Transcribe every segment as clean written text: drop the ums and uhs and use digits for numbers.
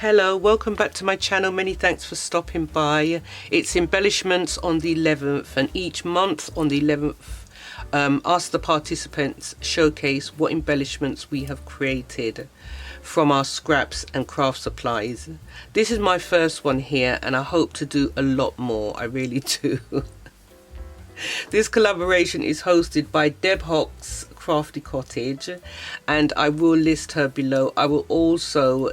Hello, welcome back to my channel. Many thanks for stopping by. It's Embellishments on the 11th, and each month on the 11th ask the participants showcase what embellishments we have created from our scraps and craft supplies. This is my first one here and I hope to do a lot more. I really do. This collaboration is hosted by Deb Hock's Crafty Cottage, and I will list her below. I will also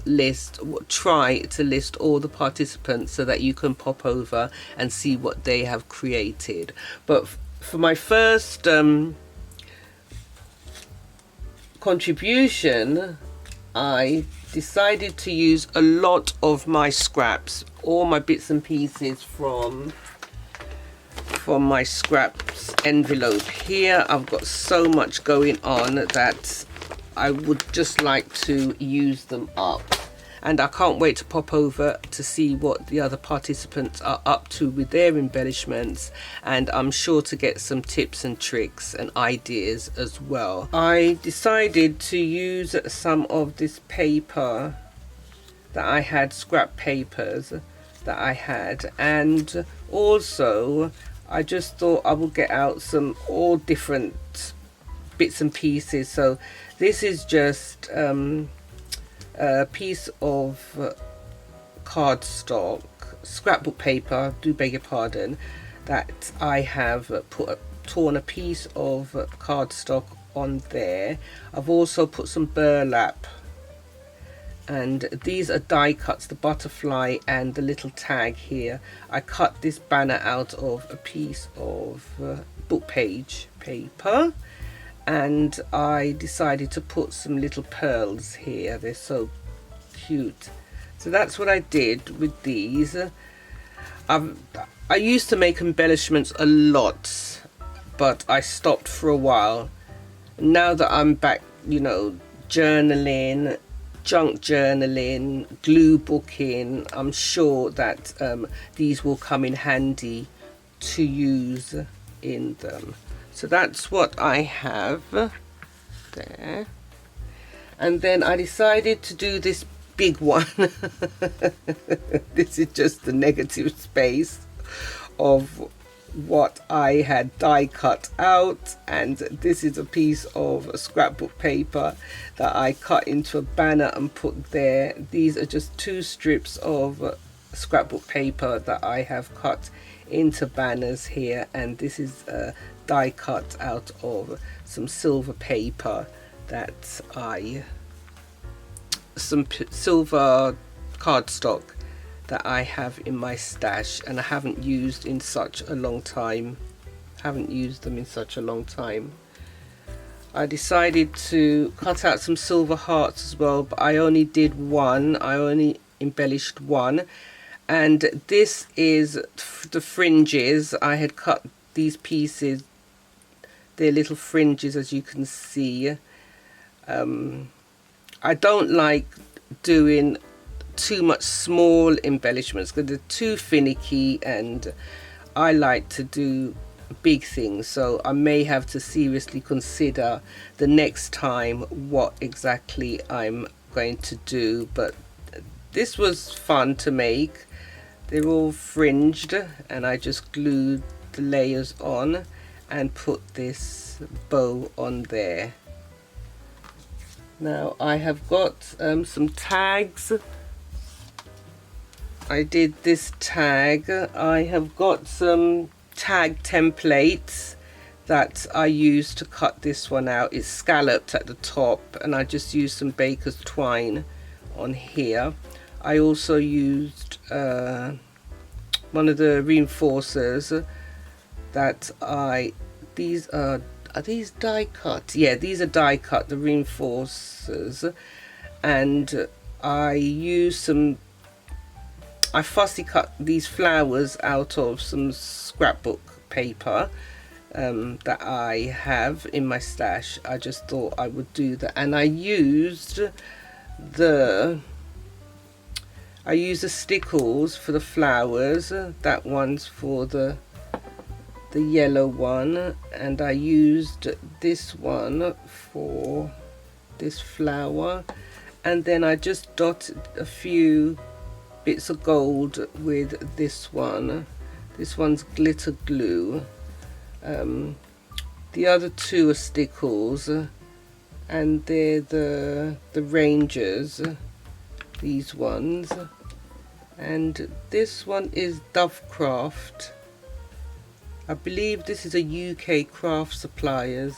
try to list all the participants so that you can pop over and see what they have created. But for my first contribution, I decided to use a lot of my scraps, all my bits and pieces from my scraps envelope here. I've got so much going on that I would just like to use them up, and I can't wait to pop over to see what the other participants are up to with their embellishments, and I'm sure to get some tips and tricks and ideas as well. I decided to use some of this paper that I had, scrap papers that I had, and also I just thought I would get out some all different bits and pieces. So this is just a piece of cardstock, scrapbook paper, do beg your pardon, that I have torn a piece of cardstock on there. I've also put some burlap, and these are die cuts, the butterfly and the little tag here. I cut this banner out of a piece of book page paper, and I decided to put some little pearls here. They're so cute. So that's what I did with these. I used to make embellishments a lot, but I stopped for a while. Now that I'm back, you know, journaling, junk journaling, glue booking, I'm sure that these will come in handy to use in them. So that's what I have there. And then I decided to do this big one. This is just the negative space of what I had die cut out, and this is a piece of scrapbook paper that I cut into a banner and put there. These are just 2 strips of scrapbook paper that I have cut into banners here, and this is die cut out of some silver paper that some silver cardstock that I have in my stash, and I haven't used in such a long time. Haven't used them in such a long time. I decided to cut out some silver hearts as well, but I only did one. I only embellished one, and this is the fringes. I had cut these pieces. They're little fringes, as you can see. I don't like doing too much small embellishments because they're too finicky, and I like to do big things, so I may have to seriously consider the next time what exactly I'm going to do. But this was fun to make. They're all fringed, and I just glued the layers on and put this bow on there. Now I have got some tags. I did this tag. I have got some tag templates that I used to cut this one out. It's scalloped at the top, and I just used some baker's twine on here. I also used one of the reinforcers that these are these die cut? Yeah, these are die cut, the reinforcers, and I fussy cut these flowers out of some scrapbook paper that I have in my stash. I just thought I would do that, and I used the stickles for the flowers. That one's for the yellow one, and I used this one for this flower, and then I just dotted a few bits of gold with this one. This one's glitter glue. The other two are stickles, and they're the Rangers, these ones. And this one is Dovecraft. I believe this is a UK craft suppliers.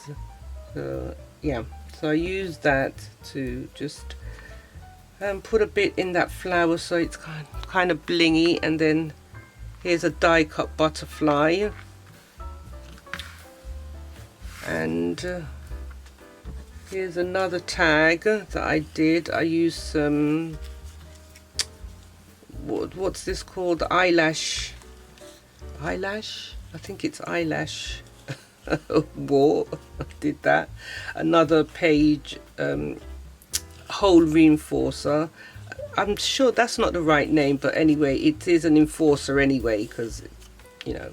Yeah, so I use that to just put a bit in that flower so it's kind of blingy. And then here's a die cut butterfly, and here's another tag that I did. I used some, what's this called, eyelash, I think it's eyelash war. I did that. Another page hole reinforcer. I'm sure that's not the right name, but anyway, it is an enforcer anyway, because, you know.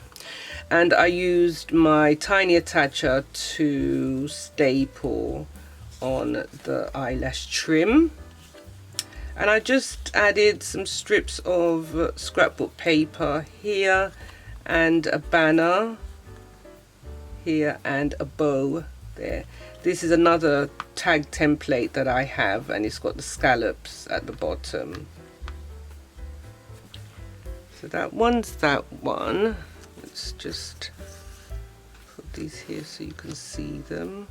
And I used my tiny attacher to staple on the eyelash trim. And I just added some strips of scrapbook paper here, and a banner here, and a bow there. This is another tag template that I have, and it's got the scallops at the bottom. So that one's that one. Let's just put these here so you can see them.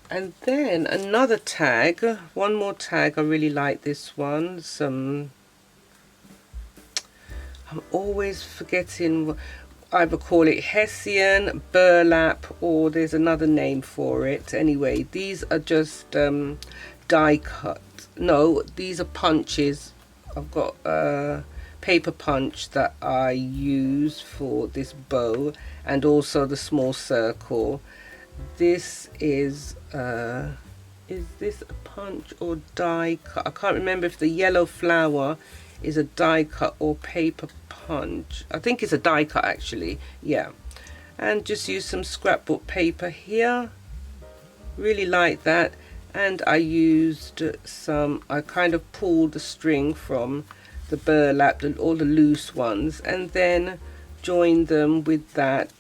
And then another tag, one more tag. I really like this one. I'm always forgetting, either call it Hessian, burlap, or there's another name for it. Anyway, these are just die cut. No, these are punches. I've got a paper punch that I use for this bow, and also the small circle. This is this a punch or die cut? I can't remember if the yellow flower is a die cut or paper punch. I think it's a die cut actually, yeah. And just use some scrapbook paper here, really like that. And I used some, I kind of pulled the string from the burlap, all the loose ones, and then joined them with that,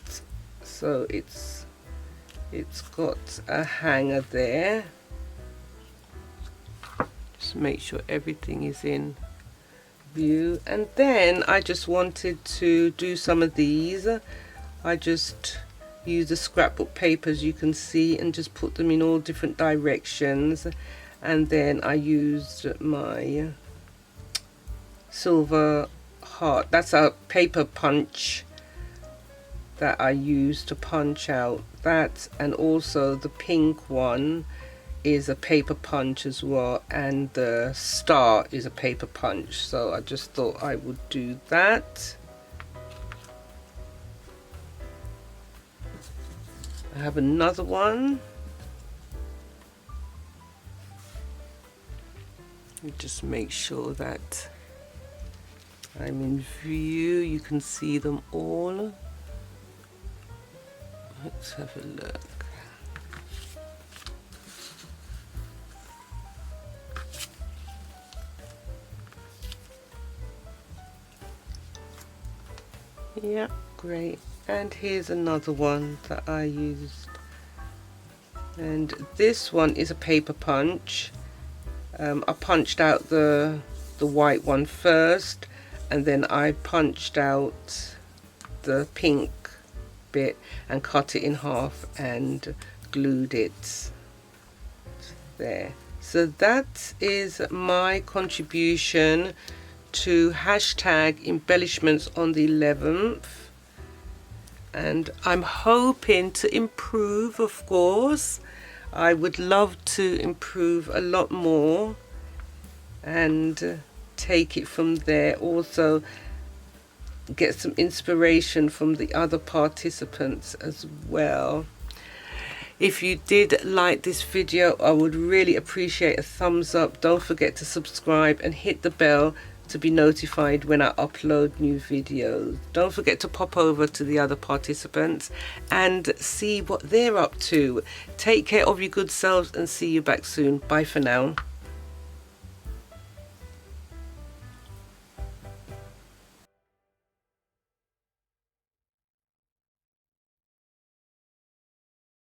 so it's got a hanger there. Just make sure everything is in view. And then I just wanted to do some of these. I just use the scrapbook paper, as you can see, and just put them in all different directions. And then I used my silver heart. That's a paper punch that I use to punch out that, and also the pink one is a paper punch as well, and the star is a paper punch. So I just thought I would do that. I have another one. Just make sure that I'm in view. You can see them all. Let's have a look. Yeah, great. And here's another one that I used, and this one is a paper punch. I punched out the white one first, and then I punched out the pink bit and cut it in half and glued it there. So that is my contribution to hashtag embellishments on the 11th, and I'm hoping to improve. Of course, I would love to improve a lot more and take it from there. Also get some inspiration from the other participants as well. If you did like this video, I would really appreciate a thumbs up. Don't forget to subscribe and hit the bell to be notified when I upload new videos. Don't forget to pop over to the other participants and see what they're up to. Take care of your good selves and see you back soon. Bye for now.